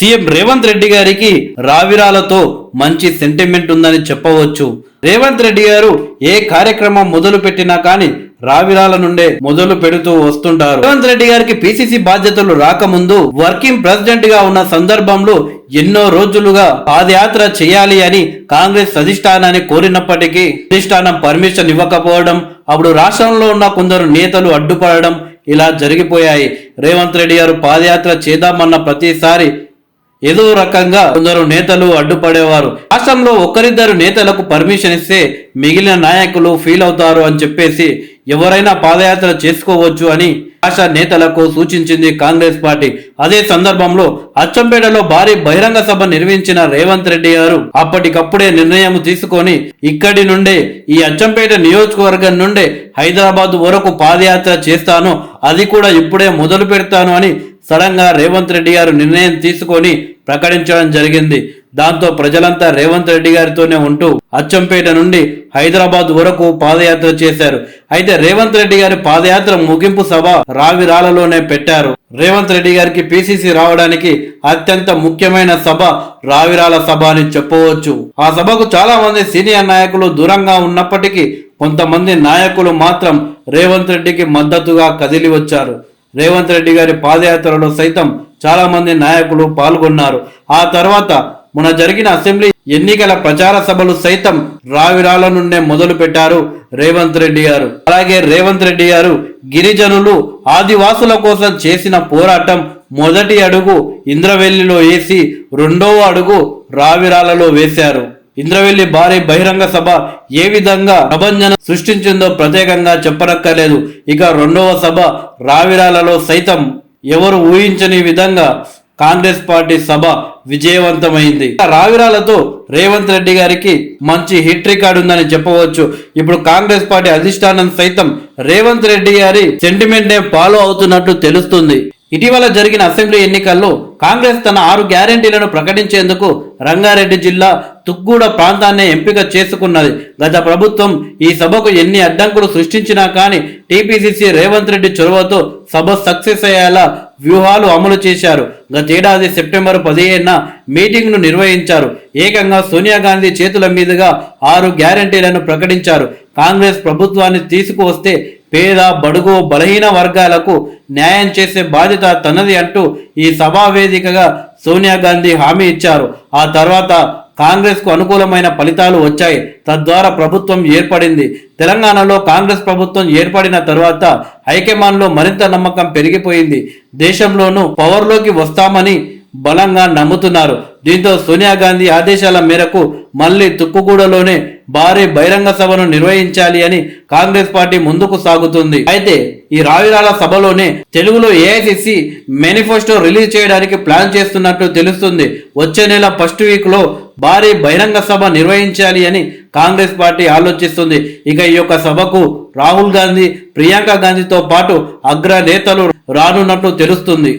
CM Revanth Reddy గారికి రావిరాలతో మంచి sentiment ఉందని చెప్పవచ్చు. రేవంత్ రెడ్డి గారు ఏ కార్యక్రమం మొదలు పెట్టినా కానీ రావిరాల నుండే మొదలు పెడుతూ వస్తుంటారు. రేవంత్ రెడ్డి గారికి పిసిసి బాధ్యతలు రాకముందు వర్కింగ్ ప్రెసిడెంట్ గా ఉన్న సందర్భంలో ఎన్నో రోజులుగా పాదయాత్ర చేయాలి అని కాంగ్రెస్ అధిష్టానాన్ని కోరినప్పటికీ అధిష్టానం పర్మిషన్ ఇవ్వకపోవడం, అప్పుడు రాష్ట్రంలో ఉన్న కొందరు నేతలు అడ్డుపడడం ఇలా జరిగిపోయాయి. రేవంత్ రెడ్డి గారు పాదయాత్ర చేద్దామన్న ప్రతిసారి ఏదో రకంగా కొందరు నేతలు అడ్డుపడేవారు. రాష్ట్రంలో ఒకరిద్దరు నేతలకు పర్మిషన్ ఇస్తే మిగిలిన నాయకులు ఫీల్ అవుతారు అని చెప్పేసి ఎవరైనా పాదయాత్ర చేసుకోవచ్చు అని రాష్ట్ర నేతలకు సూచించింది కాంగ్రెస్ పార్టీ. అదే సందర్భంలో అచ్చంపేటలో భారీ బహిరంగ సభ నిర్వహించిన రేవంత్ రెడ్డి గారు అప్పటికప్పుడే నిర్ణయం తీసుకొని ఇక్కడి నుండే ఈ అచ్చంపేట నియోజకవర్గం నుండే హైదరాబాద్ వరకు పాదయాత్ర చేస్తాను, అది కూడా ఇప్పుడే మొదలు పెడతాను అని సడన్ గా రేవంత్ రెడ్డి గారు నిర్ణయం తీసుకొని ప్రకటించడం జరిగింది. దాంతో ప్రజలంతా రేవంత్ రెడ్డి గారితోనే ఉంటూ అచ్చంపేట నుండి హైదరాబాద్ వరకు పాదయాత్ర చేశారు. అయితే రేవంత్ రెడ్డి గారి పాదయాత్ర ముగింపు సభ రావిరాలలోనే పెట్టారు. రేవంత్ రెడ్డి గారికి పిసిసి రావడానికి అత్యంత ముఖ్యమైన సభ రావిరాల సభ అని చెప్పవచ్చు. ఆ సభకు చాలా మంది సీనియర్ నాయకులు దూరంగా ఉన్నప్పటికీ కొంతమంది నాయకులు మాత్రం రేవంత్ రెడ్డికి మద్దతుగా కదిలి వచ్చారు. రేవంత్ రెడ్డి గారి పాదయాత్రలో సైతం చాలా మంది నాయకులు పాల్గొన్నారు. ఆ తర్వాత మొన్న జరిగిన అసెంబ్లీ ఎన్నికల ప్రచార సభలు సైతం రావిరాల నుండే మొదలు పెట్టారు రేవంత్ రెడ్డి గారు. అలాగే రేవంత్ రెడ్డి గారు గిరిజనులు ఆదివాసుల కోసం చేసిన పోరాటం మొదటి అడుగు ఇంద్రవెల్లిలో వేసి రెండవ అడుగు రావిరాలలో వేశారు. ఇంద్రవెల్లి భారీ బహిరంగ సభ ఏ విధంగా ప్రభంజనం సృష్టించిందో ప్రత్యేకంగా చెప్పనక్కర్లేదు. ఇక రెండవ సభ రావిరాలలో సైతం ఎవరు ఊహించని విధంగా కాంగ్రెస్ పార్టీ సభ విజయవంతమైంది. రావిరాలతో రేవంత్ రెడ్డి గారికి మంచి హిట్ రికార్డు ఉందని చెప్పవచ్చు. ఇప్పుడు కాంగ్రెస్ పార్టీ అధిష్టానం సైతం రేవంత్ రెడ్డి గారి సెంటిమెంట్ నే ఫాలో అవుతున్నట్టు తెలుస్తుంది. ఇటీవల జరిగిన అసెంబ్లీ ఎన్నికల్లో కాంగ్రెస్ తన 6 గ్యారెంటీలను ప్రకటించేందుకు రంగారెడ్డి జిల్లా తుగ్గూడ ప్రాంతాన్ని ఎంపిక చేసుకున్నది. గత ప్రభుత్వం ఈ సభకు ఎన్ని అడ్డంకులు సృష్టించినా కానీ టీపీసీసీ రేవంత్ రెడ్డి చొరవతో సభ సక్సెస్ అయ్యేలా వ్యూహాలు అమలు చేశారు. గతేడాది సెప్టెంబర్ 15న మీటింగ్ ను నిర్వహించారు. ఏకంగా సోనియా గాంధీ చేతుల మీదుగా 6 గ్యారెంటీలను ప్రకటించారు. కాంగ్రెస్ ప్రభుత్వాన్ని తీసుకువస్తే పేద బడుగు బలహీన వర్గాలకు న్యాయం చేసే బాధ్యత తనది అంటూ ఈ సభా వేదికగా సోనియా గాంధీ హామీ ఇచ్చారు. ఆ తర్వాత కాంగ్రెస్ కు అనుకూలమైన ఫలితాలు వచ్చాయి. తద్వారా ప్రభుత్వం ఏర్పడింది. తెలంగాణలో కాంగ్రెస్ ప్రభుత్వం ఏర్పడిన తర్వాత హైకమాండ్ లో మరింత నమ్మకం పెరిగిపోయింది. దేశంలోనూ పవర్లోకి వస్తామని బలంగా నమ్ముతున్నారు. దీంతో సోనియా గాంధీ ఆదేశాల మేరకు మళ్లీ తుక్కుగూడలోనే భారీ బహిరంగ సభను నిర్వహించాలి అని కాంగ్రెస్ పార్టీ ముందుకు సాగుతుంది. అయితే ఈ రావిరాల సభలోనే తెలుగులో ఏఐసిసి మేనిఫెస్టో రిలీజ్ చేయడానికి ప్లాన్ చేస్తున్నట్టు తెలుస్తుంది. వచ్చే నెల ఫస్ట్ వీక్ లో భారీ బహిరంగ సభ నిర్వహించాలి అని కాంగ్రెస్ పార్టీ ఆలోచిస్తుంది. ఇక ఈ యొక్క సభకు రాహుల్ గాంధీ, ప్రియాంక గాంధీతో పాటు అగ్ర నేతలు రానున్నట్టు తెలుస్తుంది.